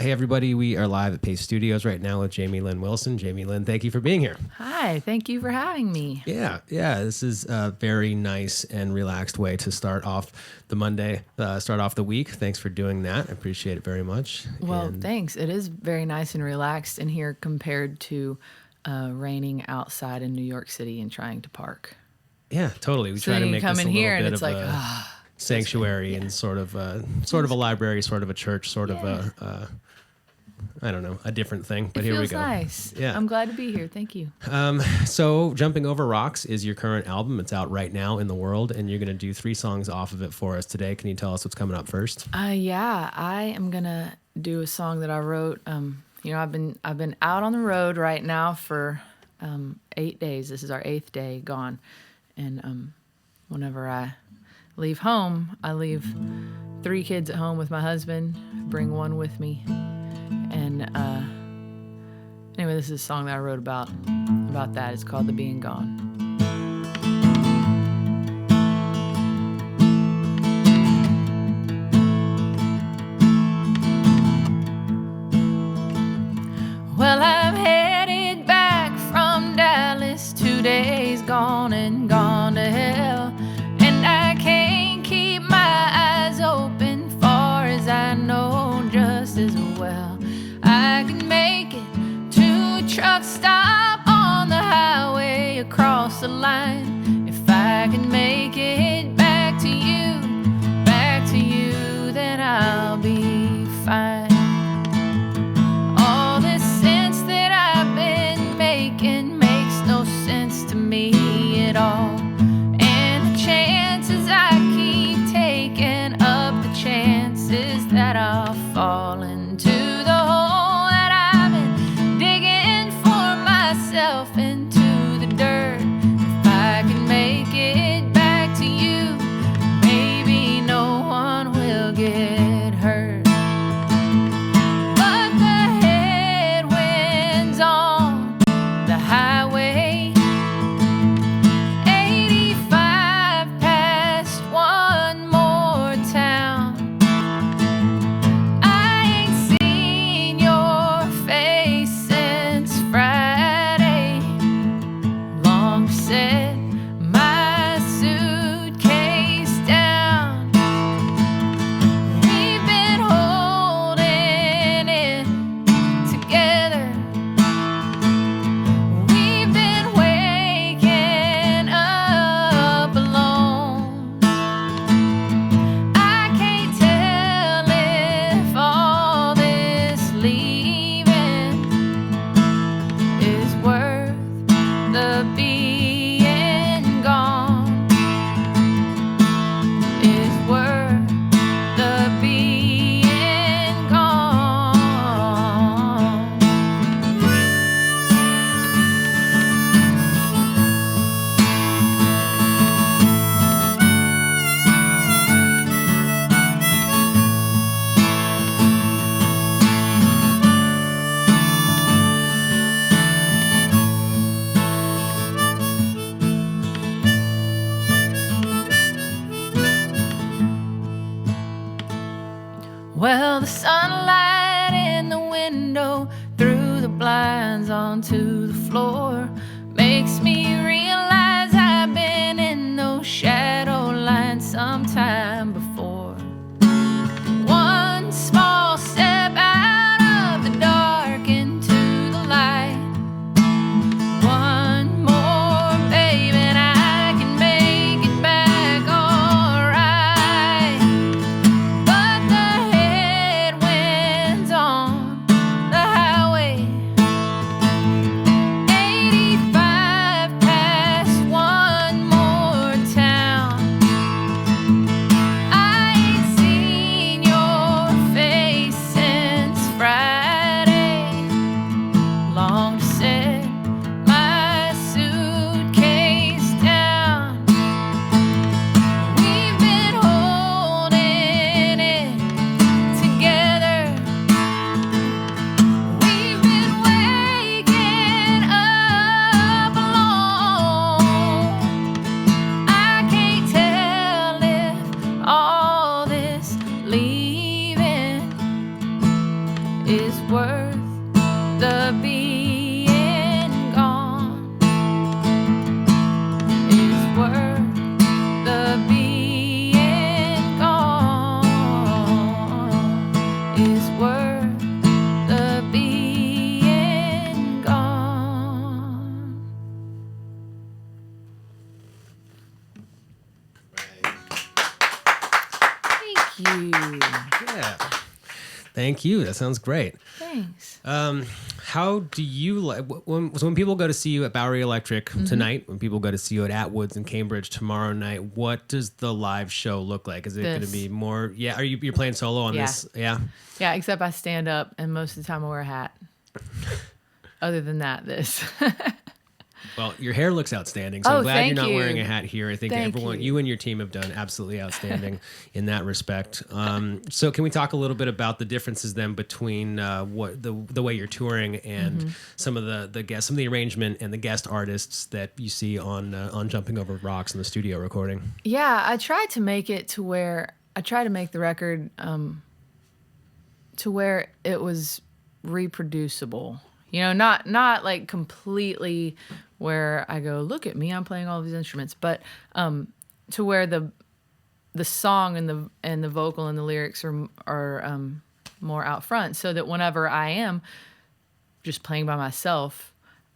Hey, everybody. We are live at Paste Studios right now with Lin Wilson. Lin, thank you for being here. Hi, thank you for having me. Yeah. This is a very nice and relaxed way to start off the Monday, start off the week. Thanks for doing that. I appreciate it very much. Well, thanks. It is very nice and relaxed in here compared to raining outside in New York City and trying to park. Yeah, totally. We try to make this a little bit of a sanctuary and sort of a library, sort of a church, sort of a I don't know, a different thing, but here we go. Nice. Yeah. I'm glad to be here. Thank you. So Jumping Over Rocks is your current album. It's out right now in the world, and you're going to do 3 songs off of it for us today. Can you tell us what's coming up first? Yeah, I am going to do a song that I wrote. I've been out on the road right now for 8 days. This is our 8th day gone. And whenever I leave home, I leave 3 kids at home with my husband, bring 1 with me. And anyway, this is a song that I wrote about that. It's called The Being Gone. Well, I'm headed back from Dallas, 2 days gone and gone to hell. And I can't keep my eyes open, far as I know just as well. I can make it to a truck stop on the highway across the line. If I can make it back to you, then I'll be fine. All this sense that I've been making makes no sense to me at all. And the chances I keep taking up the chances that I'll fall into the hole that I've been digging for myself into the dirt. If I can make it back to you, maybe no one will get hurt. But the headwinds on the highway, 85 past one more town. I ain't seen your face since Friday. Long to set my suitcase down. We've been holding it together. We've been waking up alone. I can't tell if all this leaving is worth the being gone. Is worth the being gone. Well, the sunlight in the window through the blinds onto the floor makes me realize I've been in those shadow lines sometime before. One small step out of the dark into the light. One more, babe, and I can make it back alright. But the headwinds on the highway, 85 Thank you. That sounds great. Thanks. How do you like when people go to see you at Bowery Electric tonight? When people go to see you at Atwoods in Cambridge tomorrow night, what does the live show look like? Is it going to be more? Yeah, you're playing solo on this? Yeah. Yeah, except I stand up, and most of the time I wear a hat. Other than that, this. Well, your hair looks outstanding, so I'm glad you're not you. wearing a hat here. I think Thank you and your team have done absolutely outstanding in that respect. So can we talk a little bit about the differences then between what the way you're touring and some of the guests, some of the arrangement and the guest artists that you see on Jumping Over Rocks in the studio recording? Yeah, I tried to make it to where I tried to make the record to where it was reproducible. You know, not like completely where I go, look at me, I'm playing all these instruments, but to where the song and the vocal and the lyrics are more out front, so that whenever I am just playing by myself,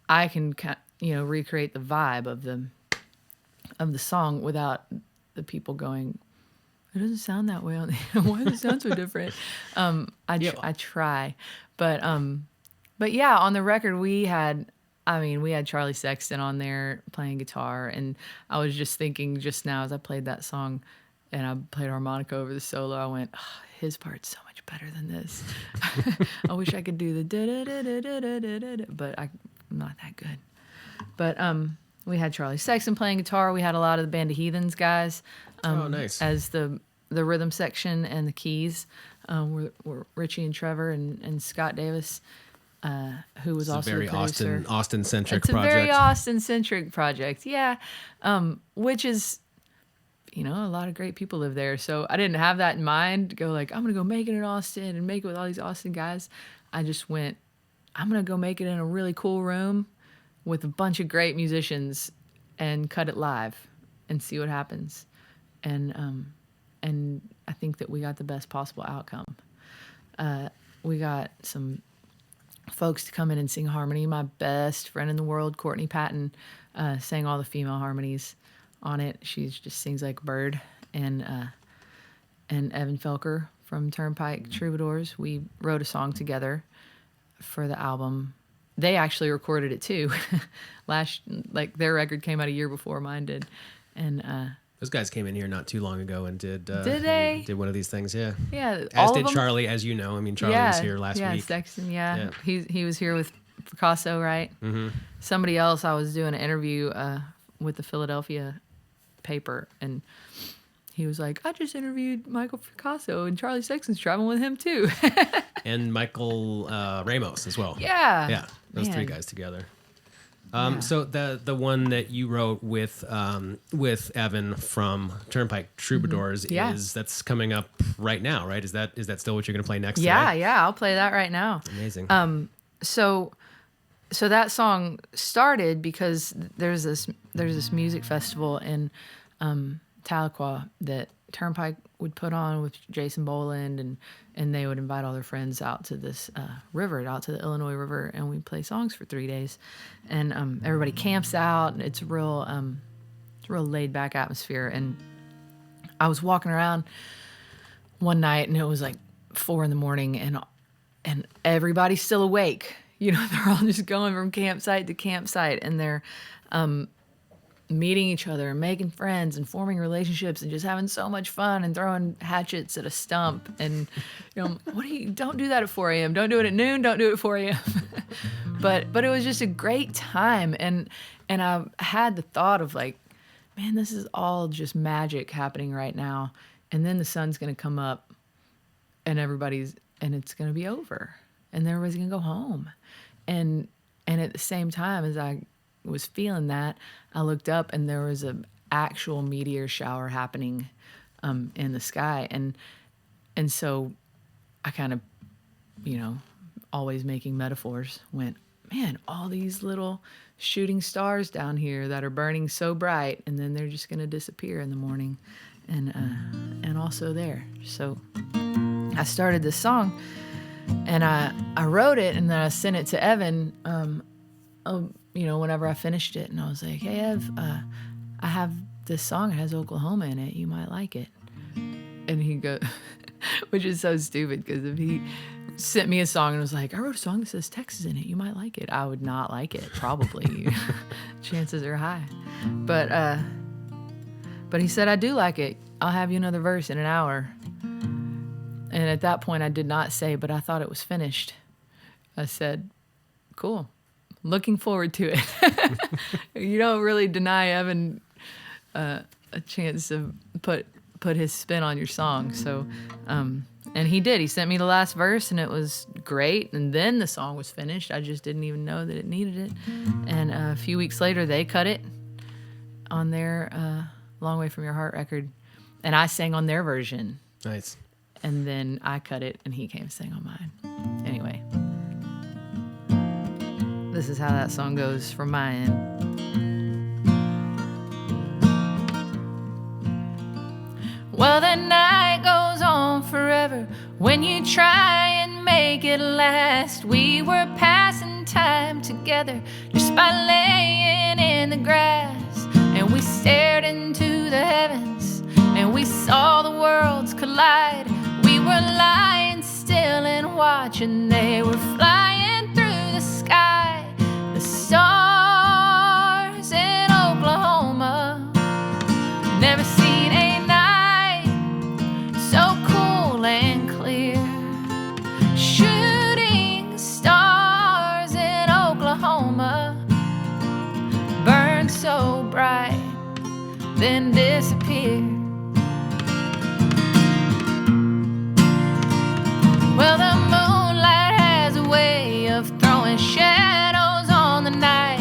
I can recreate the vibe of the song without the people going, it doesn't sound that way on the why does it sound so different? I try, but yeah, on the record we had Charlie Sexton on there playing guitar, and I was just thinking just now as I played that song and I played harmonica over the solo, I went, his part's so much better than this. I wish I could do the da-da-da-da-da-da-da-da, but I'm not that good. But we had Charlie Sexton playing guitar. We had a lot of the Band of Heathens guys nice. as the rhythm section, and the keys were Richie and Trevor and Scott Davis. Who was also very the producer. Austin-centric project. It's a very Austin-centric project, yeah. Which is, a lot of great people live there. So I didn't have that in mind to go like, I'm going to go make it in Austin and make it with all these Austin guys. I just went, I'm going to go make it in a really cool room with a bunch of great musicians and cut it live and see what happens. And I think that we got the best possible outcome. We got some folks to come in and sing harmony. My best friend in the world, Courtney Patton, sang all the female harmonies on it. She just sings like a bird. And Evan Felker from Turnpike Troubadours, we wrote a song together for the album. They actually recorded it too. Their record came out a year before mine did. And those guys came in here not too long ago and did they? Did one of these things, yeah. Yeah. As did Charlie, as you know. I mean, Charlie was here last week. Yeah, Sexton, yeah. He was here with Picasso, right? Mm-hmm. Somebody else, I was doing an interview with the Philadelphia paper, and he was like, I just interviewed Michael Picasso, and Charlie Sexton's traveling with him too. And Michael Ramos as well. Yeah. Yeah, those three guys together. So the one that you wrote with Evan from Turnpike Troubadours that's coming up right now, right? Is that still what you're going to play next? Yeah, yeah, I'll play that right now. Amazing. So that song started because there's this music festival in Tahlequah that Turnpike would put on with Jason Boland, and they would invite all their friends out to this river, out to the Illinois River, and we'd play songs for 3 days. And everybody camps out, and it's a real laid back atmosphere. And I was walking around one night, and it was like 4 a.m, and everybody's still awake. They're all just going from campsite to campsite, and they're meeting each other and making friends and forming relationships and just having so much fun and throwing hatchets at a stump. And don't do that at 4 a.m. Don't do it at noon. Don't do it at 4 a.m. But it was just a great time. And I had the thought of like, man, this is all just magic happening right now. And then the sun's going to come up and it's going to be over and everybody's going to go home. And at the same time as I was feeling that, I looked up and there was an actual meteor shower happening in the sky. And so I kind of, always making metaphors, went, man, all these little shooting stars down here that are burning so bright, and then they're just going to disappear in the morning. And also there. So I started this song, and I wrote it, and then I sent it to Evan, whenever I finished it. And I was like, hey, Ev, I have this song. It has Oklahoma in it. You might like it. And he goes, which is so stupid because if he sent me a song and was like, I wrote a song that says Texas in it, you might like it, I would not like it, probably. Chances are high. But he said, I do like it. I'll have you another verse in an hour. And at that point, I did not say, but I thought it was finished. I said, cool. Looking forward to it. You don't really deny Evan a chance to put his spin on your song. So, and he did. He sent me the last verse, and it was great. And then the song was finished. I just didn't even know that it needed it. And a few weeks later, they cut it on their Long Way From Your Heart record. And I sang on their version. Nice. And then I cut it, and he came to sing on mine. Anyway, this is how that song goes from my end. Well, the night goes on forever when you try and make it last. We were passing time together just by laying in the grass, and we stared into the heavens and we saw the worlds collide. We were lying still and watching. They were flying through the sky. The stars in Oklahoma. Never seen a night so cool and clear. Shooting stars in Oklahoma. Burn so bright, then disappear. Well, the moonlight has a way of throwing shadows on the night.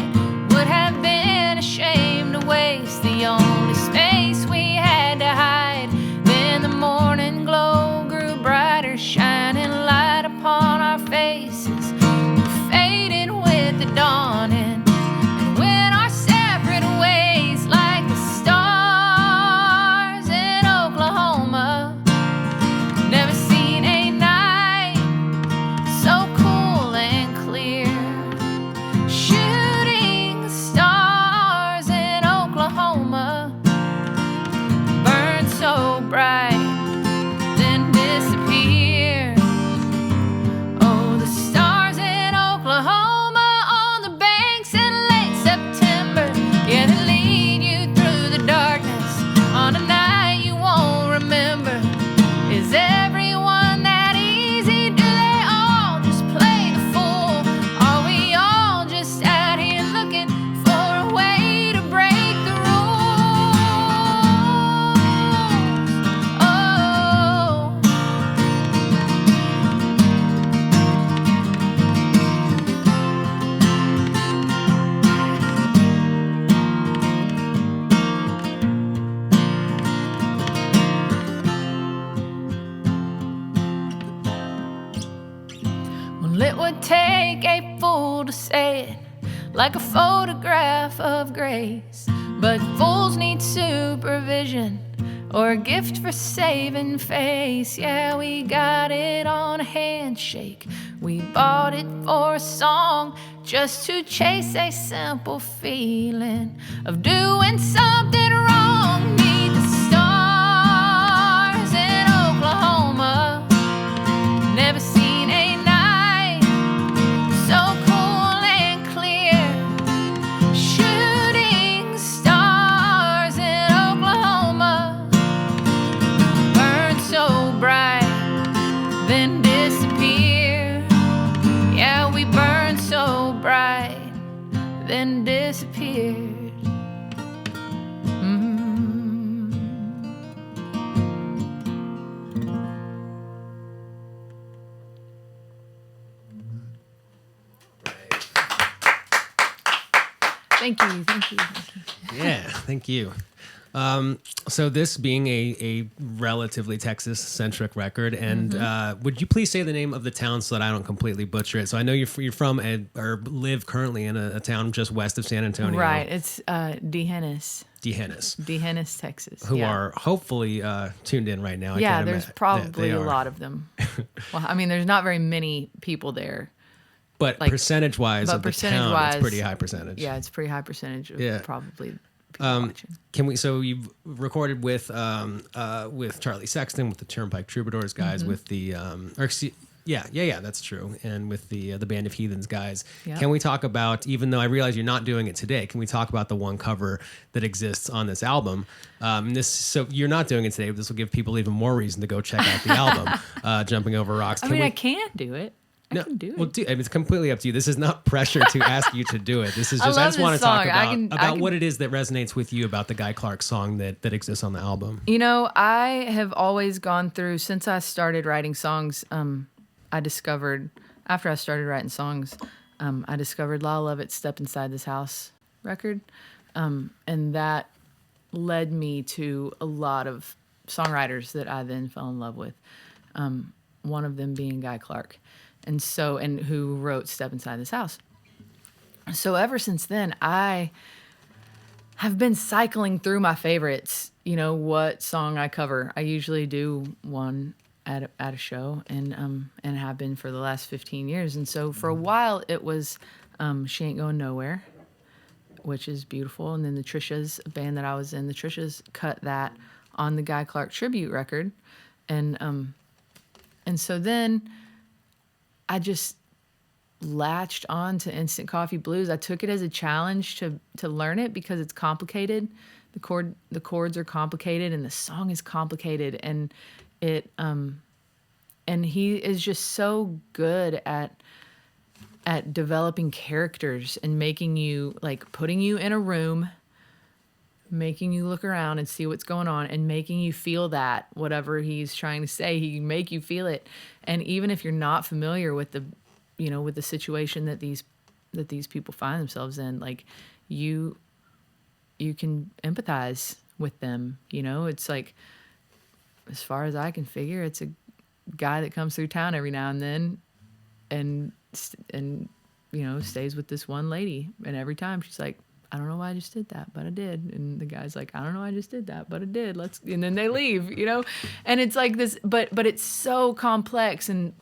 Would have been ashamed to waste the only space we had to hide. Then the morning glow grew brighter, shining light upon our faces. We faded with the dawning and went our separate ways like the stars in Oklahoma. Never seen a night so cool and clear. Shooting stars in Oklahoma. Burn so bright, then disappear. Oh, the stars in Oklahoma on the banks in late September. Yeah, they lead you through the darkness on a night you won't remember. Is everyone that easy? Do they all just play the fool? Are we all just out here looking for a way to break the rules? Oh. Well, it would take a fool to say it, like a photograph of grace. But fools need supervision or a gift for saving face. Yeah, we got it on a handshake. We bought it for a song just to chase a simple feeling of doing something wrong. Need the stars in Oklahoma. Never seen a night so cool and clear. Shooting stars in Oklahoma. Burn so bright, then disappear. Yeah, we burn so bright, then disappeared. Thank you, thank you, thank you. Yeah, thank you. So this being a relatively Texas-centric record, and would you please say the name of the town so that I don't completely butcher it? So I know you're from or live currently in a town just west of San Antonio. Right, it's D'Hanis. D'Hanis, Texas. who are hopefully tuned in right now. Yeah, there's probably a lot of them. Well, I mean, there's not very many people there. But like, percentage-wise of the town, it's pretty high percentage. Yeah, it's pretty high percentage of probably people watching. Can we? So you've recorded with Charlie Sexton, with the Turnpike Troubadours guys, with the that's true, and with the Band of Heathens guys. Yep. Can we talk about? Even though I realize you're not doing it today, can we talk about the one cover that exists on this album? So you're not doing it today, but this will give people even more reason to go check out the album, Jumping Over Rocks. I can't do it. I can do it. Well, it's completely up to you. This is not pressure to ask you to do it. This is just, I just want to song. talk about what it is that resonates with you about the Guy Clark song that exists on the album. You know, I have always gone through, since I started writing songs, after I started writing songs, I discovered Lyle Lovett's Step Inside This House record. And that led me to a lot of songwriters that I then fell in love with. One of them being Guy Clark. And who wrote Step Inside This House. So ever since then, I have been cycling through my favorites, what song I cover. I usually do one at a show and have been for the last 15 years. And so for a while it was She Ain't Going Nowhere, which is beautiful. And then the Trishas, a band that I was in, the Trishas cut that on the Guy Clark tribute record. And so then I just latched on to Instant Coffee Blues. I took it as a challenge to learn it because it's complicated. The chords are complicated and the song is complicated, and and he is just so good at developing characters and making you, like, putting you in a room, making you look around and see what's going on, and making you feel that whatever he's trying to say, he can make you feel it. And even if you're not familiar with the situation that these people find themselves in, like, you can empathize with them. It's like, as far as I can figure, it's a guy that comes through town every now and then and stays with this one lady, and every time she's like, I don't know why I just did that, but I did. And the guy's like, I don't know why I just did that, but I did. And then they leave, And it's like this, but it's so complex, and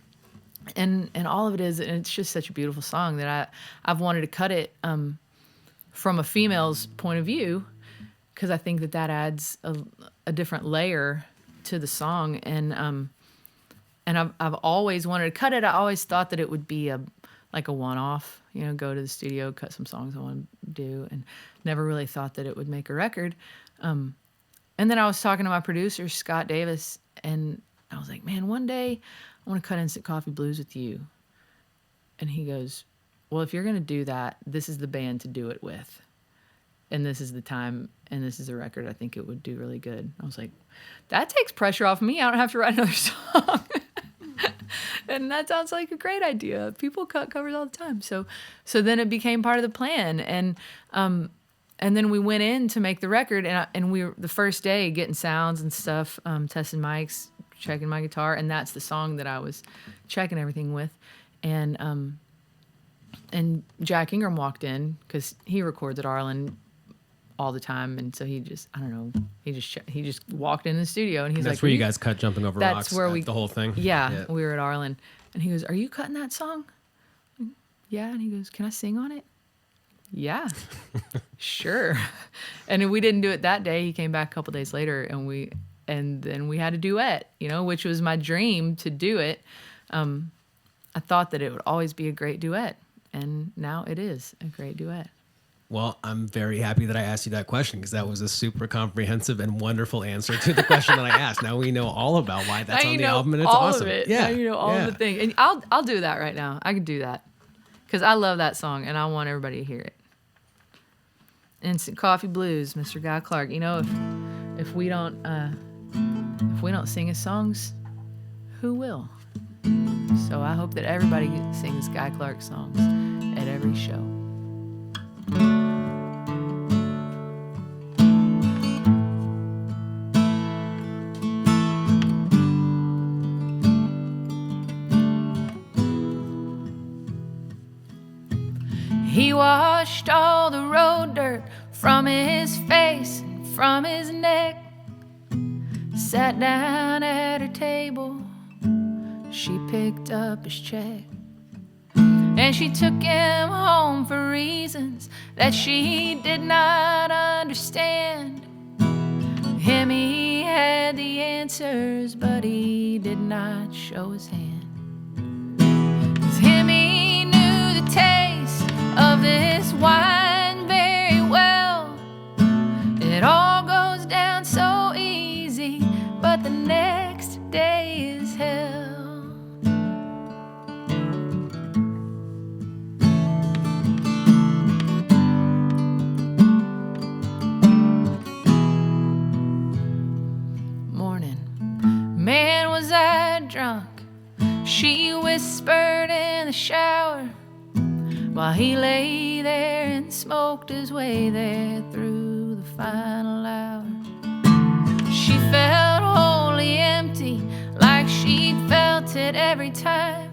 all of it is, and it's just such a beautiful song that I've wanted to cut it from a female's point of view, because I think that adds a different layer to the song. And I've always wanted to cut it. I always thought that it would be like a one-off, go to the studio, cut some songs I want to do, and never really thought that it would make a record. And then I was talking to my producer, Scott Davis, and I was like, man, one day I want to cut Instant Coffee Blues with you. And he goes, well, if you're going to do that, this is the band to do it with. And this is the time, and this is a record I think it would do really good. I was like, that takes pressure off me. I don't have to write another song. And that sounds like a great idea. People cut covers all the time. So then it became part of the plan. And then we went in to make the record, and we were the first day getting sounds and stuff, testing mics, checking my guitar, and that's the song that I was checking everything with. And Jack Ingram walked in because he records at Arlen all the time, and so he just walked in the studio, and he's like, that's where you guys cut Jumping Over Rocks. That's where the whole thing. Yeah, we were at Arlen, and he goes, are you cutting that song? Yeah. And he goes, can I sing on it? Yeah. Sure. And we didn't do it that day. He came back a couple days later, and then we had a duet, which was my dream to do it. I thought that it would always be a great duet, and now it is a great duet. Well, I'm very happy that I asked you that question, because that was a super comprehensive and wonderful answer to the question that I asked. Now we know all about why that's on the album, and it's all awesome. Of it. Yeah, now you know all of the things, and I'll do that right now. I can do that because I love that song, and I want everybody to hear it. Instant Coffee Blues, Mr. Guy Clark. If we don't sing his songs, who will? So I hope that everybody sings Guy Clark songs at every show. He washed all the road dirt from his face and from his neck, sat down at her table, she picked up his check. and she took him home for reasons that she did not understand. Him, he had the answers, but he did not show his hand. 'Cause him, he knew the taste of this wine very well. It all goes down so easy, but the next day is hell. Morning, man, was I drunk? She whispered in the shower, while he lay there and smoked his way there through the final hour. She felt wholly empty, like she'd felt it every time.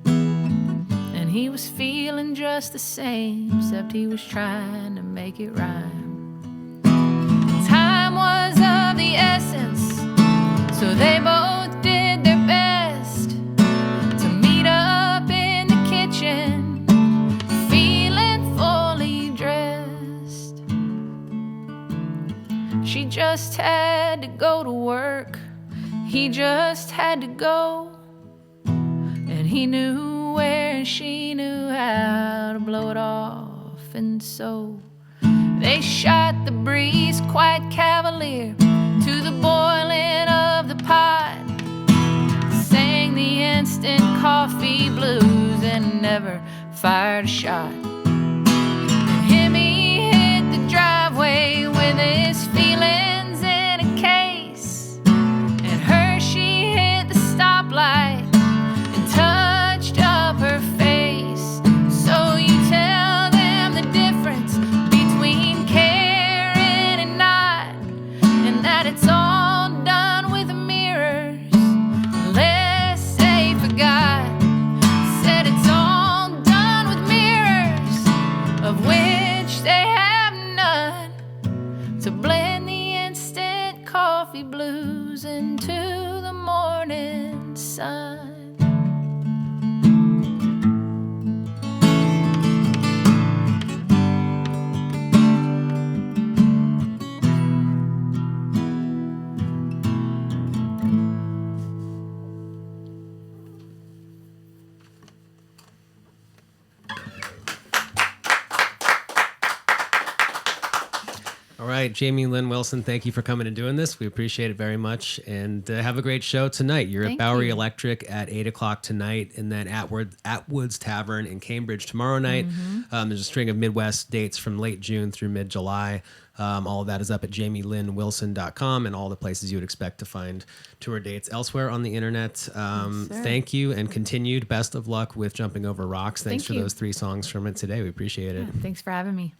And he was feeling just the same, except he was trying to make it rhyme. Time was of the essence, so they both did their best to meet up in the kitchen, feeling fully dressed. She just had to go to work, he just had to go, and he knew where and she knew how to blow it off. And so they shot the breeze quite cavalier to the boiling of the pot, sang the instant coffee blues, and never fired a shot. And him, he hit the driveway with his feelings in a case, and her, she hit the stoplight and touched up her face. So you tell them the difference between caring and not, and that it's all done with mirrors, unless they forgot. Said it's all done with mirrors, of which they have none, to blend the instant coffee blues into the morning sun. All right, Jamie Lin Wilson, thank you for coming and doing this. We appreciate it very much, and have a great show tonight. You're Thank at Bowery you. Electric at 8 o'clock tonight, and then at Woods Tavern in Cambridge tomorrow night. There's a string of Midwest dates from late June through mid-July. All of that is up at jamielinwilson.com and all the places you would expect to find tour dates elsewhere on the internet. sir. Thank you, and continued best of luck with Jumping Over Rocks. Thanks Thank for you. those 3 songs from it today. We appreciate it. Thanks for having me.